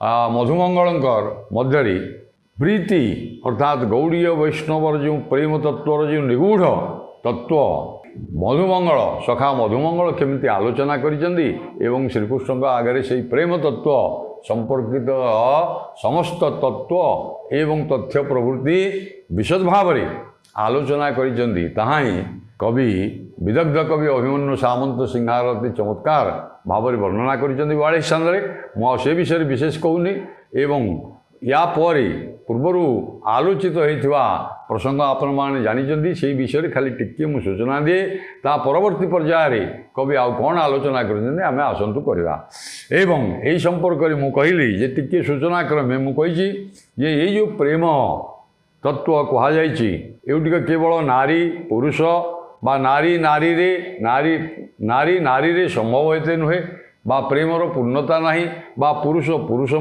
मधुमंगलंकर मध्यरी प्रीति अर्थात गौड़ीय वैष्णवर जो प्रेम तत्वर जो निगूढ़ तत्व मधुमंगल सखा मधुमंगल केमिति आलोचना करिसेंती एवं श्रीकृष्ण आगे से प्रेम तत्व संपर्कित समस्त तत्व एवं तथ्य प्रवृत्ति विशद भाव आलोचना करिसेंती ताहा ही कवि विदग्ध कवि अभिमन्यु सामंत सिंहार अति चमत्कार भाव वर्णना करिसेंती 42 स्थान से विषय विशेष कहूनी एवं या परे पूर्वर आलोचित होता प्रसंग आपण मैंने जानी से विषय खाली टिके मु सूचना दिए ता परवर्ती पर्यायर कवि आउ कौन आलोचना करें आसतु करवा एवं यही संपर्क में कहली जे टिके सूचना क्रमे मुझे ये जो प्रेम तत्व कहुई एटिक केवल नारी पुरुष बा नारी नारी रे नारी नारी नारी रे संभव होते नुहे बा प्रेमर पूर्णता नहीं बा पुरुष पुरुष